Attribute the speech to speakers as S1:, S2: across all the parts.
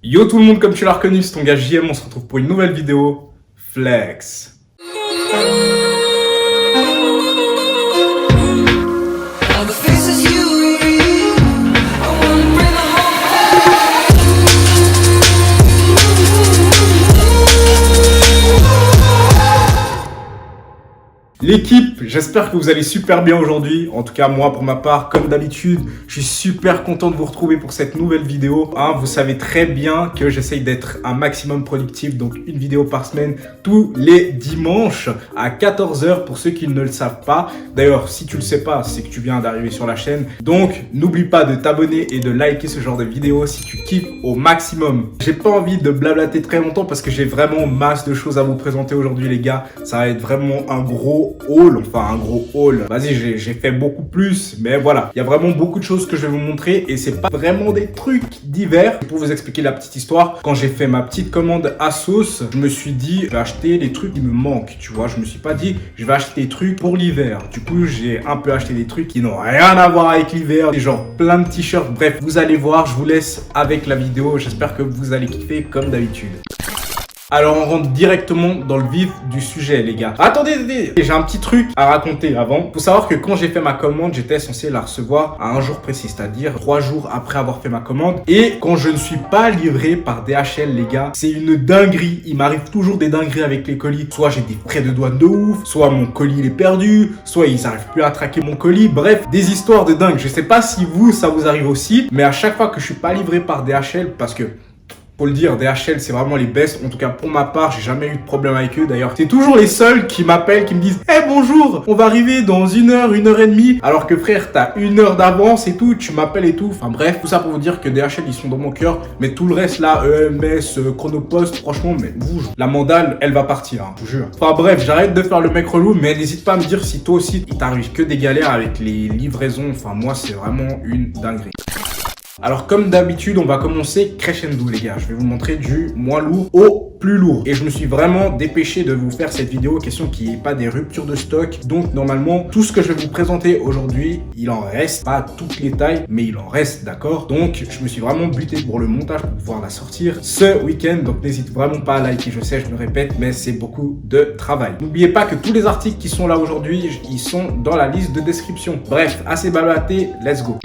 S1: Yo tout le monde, comme tu l'as reconnu, c'est ton gars JM, on se retrouve pour une nouvelle vidéo. Flex.
S2: All the faces you read, I wanna bring the whole
S1: L'équipe, j'espère que vous allez super bien aujourd'hui. En tout cas, moi, pour ma part, comme d'habitude, je suis super content de vous retrouver pour cette nouvelle vidéo. Vous savez très bien que j'essaye d'être un maximum productif, donc une vidéo par semaine, tous les dimanches à 14 h pour ceux qui ne le savent pas. D'ailleurs, si tu le sais pas, c'est que tu viens d'arriver sur la chaîne. Donc, n'oublie pas de t'abonner et de liker ce genre de vidéo si tu kiffes au maximum. J'ai pas envie de blablater très longtemps parce que j'ai vraiment masse de choses à vous présenter aujourd'hui, les gars. Ça va être vraiment un gros haul, un gros haul. Vas-y, j'ai fait beaucoup plus, mais voilà. Il y a vraiment beaucoup de choses que je vais vous montrer et c'est pas vraiment des trucs divers. Pour vous expliquer la petite histoire, quand j'ai fait ma petite commande ASOS, je me suis dit, je vais acheter les trucs qui me manquent, tu vois. Je me suis pas dit, je vais acheter des trucs pour l'hiver. Du coup, j'ai un peu acheté des trucs qui n'ont rien à voir avec l'hiver, genre plein de t-shirts. Bref, vous allez voir, je vous laisse avec la vidéo. J'espère que vous allez kiffer comme d'habitude. Alors on rentre directement dans le vif du sujet, les gars. Attendez, j'ai un petit truc à raconter avant. Faut savoir que quand j'ai fait ma commande, j'étais censé la recevoir à un jour précis, c'est-à-dire 3 jours après avoir fait ma commande. Et quand je ne suis pas livré par DHL, les gars, c'est une dinguerie. Il m'arrive toujours des dingueries avec les colis. Soit j'ai des frais de douane de ouf, soit mon colis il est perdu, soit ils n'arrivent plus à traquer mon colis. Bref, des histoires de dingue. Je sais pas si vous, ça vous arrive aussi, mais à chaque fois que je suis pas livré par DHL, parce que faut le dire, DHL, c'est vraiment les best. En tout cas, pour ma part, j'ai jamais eu de problème avec eux. D'ailleurs, c'est toujours les seuls qui m'appellent, qui me disent « Hey, bonjour, on va arriver dans 1 heure, 1 heure et demie. » Alors que frère, t'as 1 heure d'avance et tout, tu m'appelles et tout. Enfin bref, tout ça pour vous dire que DHL, ils sont dans mon cœur. Mais tout le reste là, EMS, Chronopost, franchement, mais vous, la mandale, elle va partir, hein, je vous jure. Enfin bref, j'arrête de faire le mec relou, mais n'hésite pas à me dire si toi aussi, il t'arrive que des galères avec les livraisons. Enfin, moi, c'est vraiment une dinguerie. Alors comme d'habitude, on va commencer crescendo, les gars. Je vais vous montrer du moins lourd au plus lourd. Et je me suis vraiment dépêché de vous faire cette vidéo, question qu'il n'y ait pas des ruptures de stock. Donc normalement, tout ce que je vais vous présenter aujourd'hui, il en reste, pas toutes les tailles, mais il en reste, d'accord? Donc je me suis vraiment buté pour le montage pour pouvoir la sortir ce week-end. Donc n'hésite vraiment pas à liker, je sais, je me répète, mais c'est beaucoup de travail. N'oubliez pas que tous les articles qui sont là aujourd'hui, ils sont dans la liste de description. Bref, assez blablaté, let's go.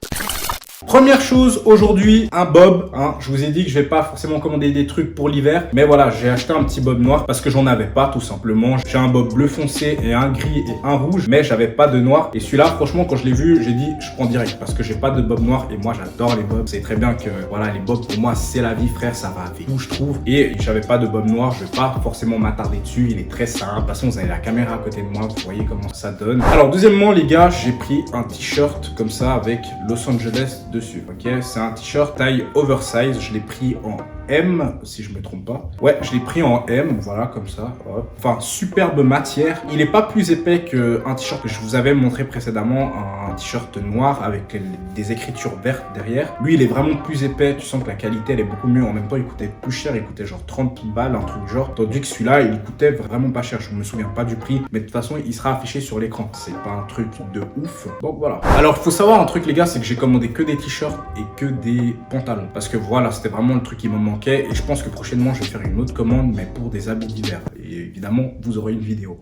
S1: Première chose aujourd'hui, un bob. Je vous ai dit que je vais pas forcément commander des trucs pour l'hiver, mais voilà, j'ai acheté un petit bob noir parce que j'en avais pas tout simplement. J'ai un bob bleu foncé et un gris et un rouge, mais j'avais pas de noir. Et celui-là, franchement, quand je l'ai vu, j'ai dit je prends direct parce que j'ai pas de bob noir et moi j'adore les bobs. C'est très bien que voilà, les bobs pour moi c'est la vie, frère, ça va avec tout, je trouve. Et j'avais pas de bob noir, je vais pas forcément m'attarder dessus. Il est très simple. De toute façon, vous avez la caméra à côté de moi, vous voyez comment ça donne. Alors deuxièmement, les gars, j'ai pris un t-shirt comme ça avec Los Angeles dessus. Ok, c'est un t-shirt taille oversize. Je l'ai pris en M, si je me trompe pas. Ouais, je l'ai pris en M, voilà, comme ça. Hop. Enfin, superbe matière. Il est pas plus épais qu'un t-shirt que je vous avais montré précédemment, un t-shirt noir avec des écritures vertes derrière. Lui, il est vraiment plus épais. Tu sens que la qualité, elle est beaucoup mieux. En même temps, il coûtait plus cher. Il coûtait genre 30 balles, un truc du genre. Tandis que celui-là, il coûtait vraiment pas cher. Je me souviens pas du prix. Mais de toute façon, il sera affiché sur l'écran. C'est pas un truc de ouf. Donc voilà. Alors, faut savoir un truc, les gars, c'est que j'ai commandé que des t-shirts et que des pantalons. Parce que voilà, c'était vraiment le truc qui me manquait. Et je pense que prochainement, je vais faire une autre commande, mais pour des habits d'hiver. Et évidemment, vous aurez une vidéo.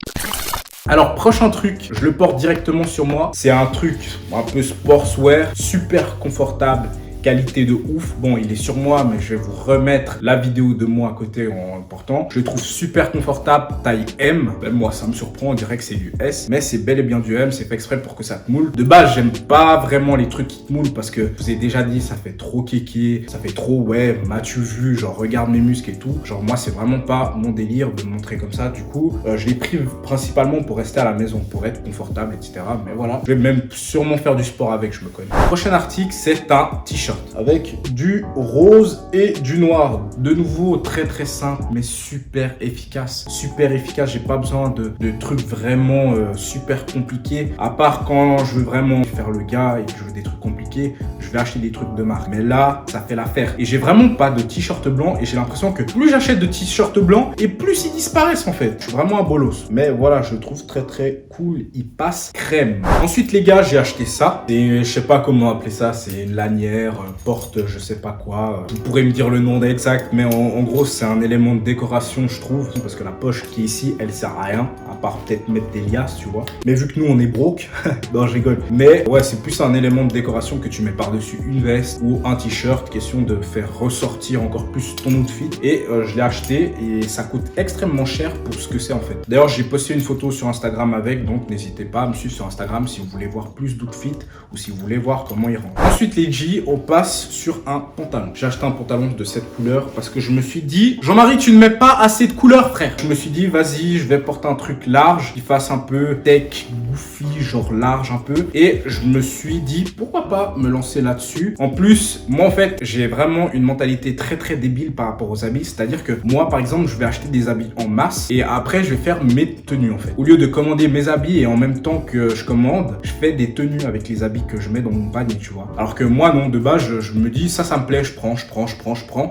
S1: Alors, prochain truc, je le porte directement sur moi. C'est un truc un peu sportswear, super confortable. Qualité de ouf. Bon, il est sur moi, mais je vais vous remettre la vidéo de moi à côté en portant. Je le trouve super confortable, taille M. Même moi, ça me surprend, on dirait que c'est du S, mais c'est bel et bien du M, c'est fait exprès pour que ça te moule. De base, j'aime pas vraiment les trucs qui te moulent parce que je vous ai déjà dit, ça fait trop kéké, ça fait trop, ouais, m'as-tu vu, genre regarde mes muscles et tout. Genre moi, c'est vraiment pas mon délire de me montrer comme ça. Du coup, je l'ai pris principalement pour rester à la maison, pour être confortable, etc. Mais voilà, je vais même sûrement faire du sport avec, je me connais. Prochain article, c'est un t-shirt avec du rose et du noir. De nouveau, très très simple, mais super efficace. Super efficace, j'ai pas besoin de trucs vraiment super compliqués. À part quand je veux vraiment faire le gars et que je veux des trucs compliqués, je vais acheter des trucs de marque. Mais là, ça fait l'affaire. Et j'ai vraiment pas de t-shirt blanc et j'ai l'impression que plus j'achète de t-shirts blancs et plus ils disparaissent en fait. Je suis vraiment un bolos. Mais voilà, je le trouve très très cool. Il passe crème. Ensuite les gars, j'ai acheté ça. Et je sais pas comment appeler ça. C'est une lanière porte je sais pas quoi. Vous pourrez me dire le nom exact, mais en gros c'est un élément de décoration je trouve, parce que la poche qui est ici elle sert à rien, à part peut-être mettre des liasses tu vois. Mais vu que nous on est broke, non je rigole. Mais ouais c'est plus un élément de décoration que tu mets par-dessus une veste ou un t-shirt, question de faire ressortir encore plus ton outfit. Et je l'ai acheté et ça coûte extrêmement cher pour ce que c'est en fait. D'ailleurs j'ai posté une photo sur Instagram avec, donc n'hésitez pas à me suivre sur Instagram si vous voulez voir plus d'outfits ou si vous voulez voir comment il rentre. Ensuite les G, on passe sur un pantalon. J'ai acheté un pantalon de cette couleur parce que je me suis dit, Jean-Marie tu ne mets pas assez de couleurs frère. Je me suis dit vas-y je vais porter un truc large qui fasse un peu tech, goofy, genre large un peu. Et je me suis dit pourquoi pas me lancer là-dessus. En plus moi en fait j'ai vraiment une mentalité très très débile par rapport aux habits. C'est-à-dire que moi par exemple je vais acheter des habits en masse et après je vais faire mes tenues en fait. Au lieu de commander mes habits et en même temps que je commande, je fais des tenues avec les habits que je mets dans mon panier tu vois. Alors que moi non, de base je me dis ça me plaît, je prends.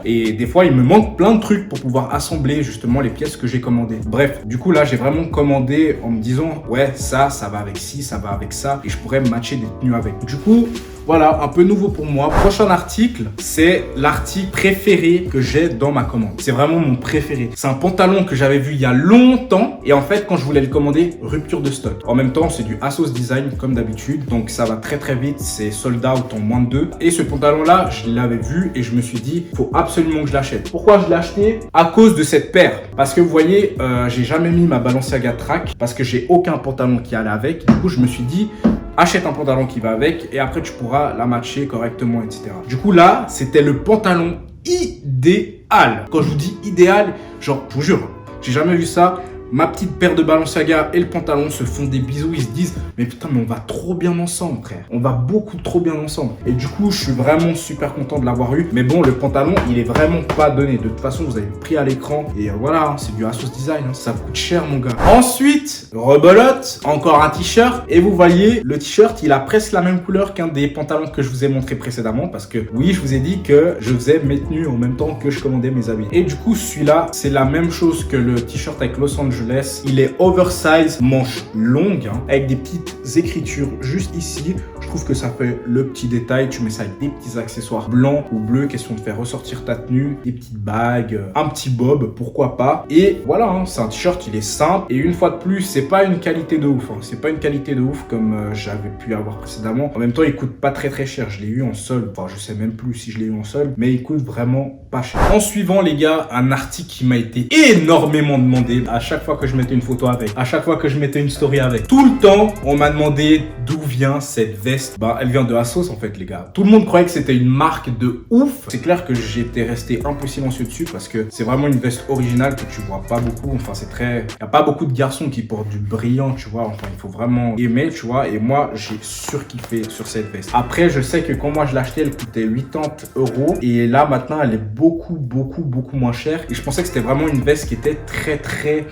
S1: Et des fois il me manque plein de trucs pour pouvoir assembler justement les pièces que j'ai commandées. Bref, du coup là j'ai vraiment commandé en me disant ouais ça va avec ci, ça va avec ça et je pourrais matcher des tenues avec. Du coup voilà, un peu nouveau pour moi. Prochain article, c'est l'article préféré que j'ai dans ma commande. C'est vraiment mon préféré. C'est un pantalon que j'avais vu il y a longtemps. Et en fait, quand je voulais le commander, rupture de stock. En même temps, c'est du Asos Design comme d'habitude. Donc ça va très très vite. C'est sold out en moins de 2. Et ce pantalon-là, je l'avais vu et je me suis dit, faut absolument que je l'achète. Pourquoi je l'ai acheté? À cause de cette paire. Parce que vous voyez, j'ai jamais mis ma Balenciaga Track parce que j'ai aucun pantalon qui allait avec. Du coup, je me suis dit, achète un pantalon qui va avec et après tu pourras la matcher correctement, etc. Du coup là, c'était le pantalon idéal. Quand je vous dis idéal, genre, je vous jure, j'ai jamais vu ça. Ma petite paire de Balenciaga et le pantalon se font des bisous. Ils se disent, mais putain, mais on va trop bien ensemble, frère. On va beaucoup trop bien ensemble. Et du coup, je suis vraiment super content de l'avoir eu. Mais bon, le pantalon, il est vraiment pas donné. De toute façon, vous avez le prix à l'écran. Et voilà, c'est du Asos Design. Ça coûte cher, mon gars. Ensuite, rebelote, encore un t-shirt. Et vous voyez, le t-shirt, il a presque la même couleur qu'un des pantalons que je vous ai montré précédemment. Parce que oui, je vous ai dit que je faisais mes tenues en même temps que je commandais mes habits. Et du coup, celui-là, c'est la même chose que le t-shirt avec Los Angeles. Il est oversize, manche longue, avec des petites écritures juste ici. Je trouve que ça fait le petit détail. Tu mets ça avec des petits accessoires blancs ou bleus, question de faire ressortir ta tenue, des petites bagues, un petit bob, pourquoi pas. Et voilà, c'est un t-shirt, il est simple. Et une fois de plus, c'est pas une qualité de ouf. C'est pas une qualité de ouf comme j'avais pu avoir précédemment. En même temps, il coûte pas très très cher. Je l'ai eu en solde. Enfin, je sais même plus si je l'ai eu en solde, mais il coûte vraiment pas cher. En suivant, les gars, un article qui m'a été énormément demandé. À chaque fois que je mettais une photo avec, à chaque fois que je mettais une story avec, tout le temps, on m'a demandé d'où vient cette veste. Bah, elle vient de Asos en fait, les gars. Tout le monde croyait que c'était une marque de ouf. C'est clair que j'étais resté un peu silencieux dessus parce que c'est vraiment une veste originale que tu vois pas beaucoup. Enfin, c'est très... Il n'y a pas beaucoup de garçons qui portent du brillant, tu vois. Enfin, il faut vraiment aimer, tu vois. Et moi, j'ai surkiffé sur cette veste. Après, je sais que quand moi je l'ai achetée, elle coûtait 80 €. Et là, maintenant, elle est beaucoup moins chère. Et je pensais que c'était vraiment une veste qui était très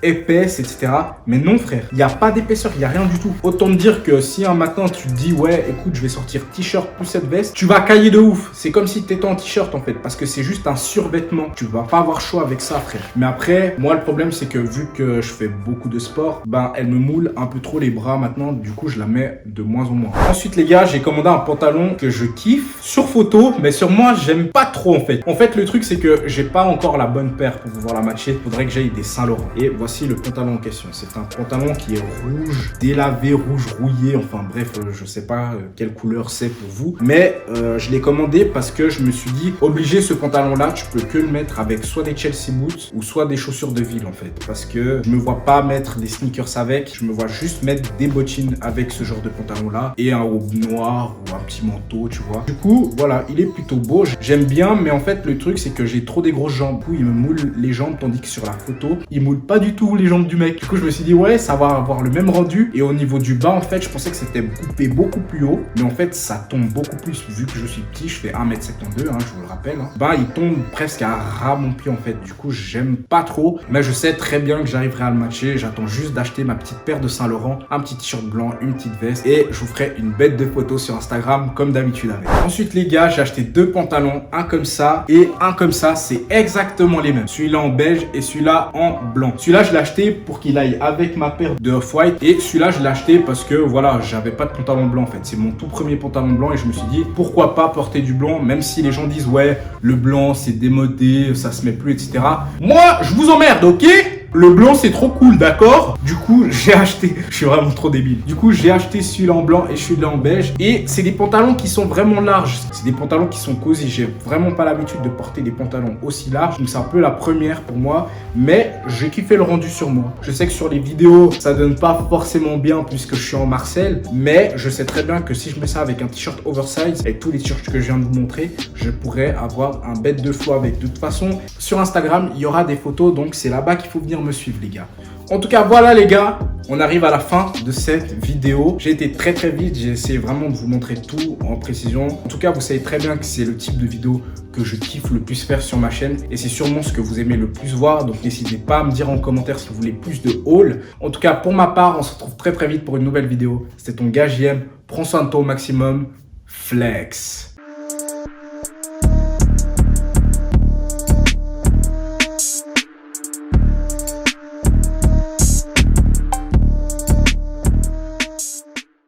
S1: épaisse, etc. Mais non, frère. Il n'y a pas d'épaisseur, il n'y a rien du tout. Autant te dire que si un matin, tu te dis, ouais, écoute, je vais sortir t-shirt plus cette veste, tu vas cailler de ouf. C'est comme si tu étais en t-shirt, en fait. Parce que c'est juste un survêtement. Tu vas pas avoir chaud avec ça, frère. Mais après, moi, le problème, c'est que vu que je fais beaucoup de sport, ben, elle me moule un peu trop les bras maintenant. Du coup, je la mets de moins en moins. Ensuite, les gars, j'ai commandé un pantalon que je kiffe sur photo, mais sur moi, j'aime pas trop, en fait. En fait, le truc, c'est que j'ai pas encore la bonne paire pour pouvoir la matcher. Faudrait que j'aille des Saint-Laurent. Et voici le pantalon en question. C'est un pantalon qui est rouge, délavé, rouge rouillé. Enfin, bref, je sais pas quelle couleur c'est pour vous. Mais je l'ai commandé parce que je me suis dit, obligé, ce pantalon-là, tu peux que le mettre avec soit des Chelsea boots ou soit des chaussures de ville, en fait. Parce que je me vois pas mettre des sneakers avec. Je me vois juste mettre des bottines avec ce genre de pantalon-là et un haut noir ou un petit manteau, tu vois. Du coup, voilà, il est plutôt beau. J'aime bien, mais en fait, le truc, c'est que j'ai trop des grosses jambes. Du coup, il me moule les jambes, tandis que sur la photo, il moule pas du tout les jambes du mec. Du coup, je me suis dit, ouais, ça va avoir le même rendu. Et au niveau du bas, en fait, je pensais que c'était coupé beaucoup plus haut. Mais en fait, ça tombe beaucoup plus. Vu que je suis petit, je fais 1m72, je vous le rappelle. Bah, il tombe presque à ras mon pied, en fait. Du coup, j'aime pas trop. Mais je sais très bien que j'arriverai à le matcher. J'attends juste d'acheter ma petite paire de Saint-Laurent, un petit t-shirt blanc, une petite veste. Et je vous ferai une bête de photos sur Instagram, comme d'habitude avec. Ensuite, les gars, j'ai acheté deux pantalons. Un comme ça et un comme ça. C'est exactement les mêmes. Celui-là en beige et celui-là en blanc. Celui-là, je l'ai acheté pour qu'il aille avec ma paire de Off-White. Et celui-là, je l'ai acheté parce que, voilà, j'avais pas de pantalon blanc en fait. C'est mon tout premier pantalon blanc et je me suis dit pourquoi pas porter du blanc, même si les gens disent ouais, le blanc c'est démodé, ça se met plus, etc. Moi, je vous emmerde, ok? Le blanc c'est trop cool, d'accord? Du coup j'ai acheté, je suis vraiment trop débile. Du coup j'ai acheté celui-là en blanc et celui-là en beige. Et c'est des pantalons qui sont vraiment larges. C'est des pantalons qui sont cosy. J'ai vraiment pas l'habitude de porter des pantalons aussi larges. Donc c'est un peu la première pour moi. Mais j'ai kiffé le rendu sur moi. Je sais que sur les vidéos ça donne pas forcément bien puisque je suis en Marcel. Mais je sais très bien que si je mets ça avec un t-shirt oversize, avec tous les t-shirts que je viens de vous montrer, je pourrais avoir un bête de flow avec. De toute façon sur Instagram il y aura des photos. Donc c'est là-bas qu'il faut venir me suivre les gars. En tout cas voilà les gars, on arrive à la fin de cette vidéo. J'ai été très vite, j'ai essayé vraiment de vous montrer tout en précision. En tout cas vous savez très bien que c'est le type de vidéo que je kiffe le plus faire sur ma chaîne et c'est sûrement ce que vous aimez le plus voir. Donc n'hésitez pas à me dire en commentaire si vous voulez plus de haul. En tout cas pour ma part on se retrouve très vite pour une nouvelle vidéo. C'était ton gars JM, prends soin de toi au maximum, flex.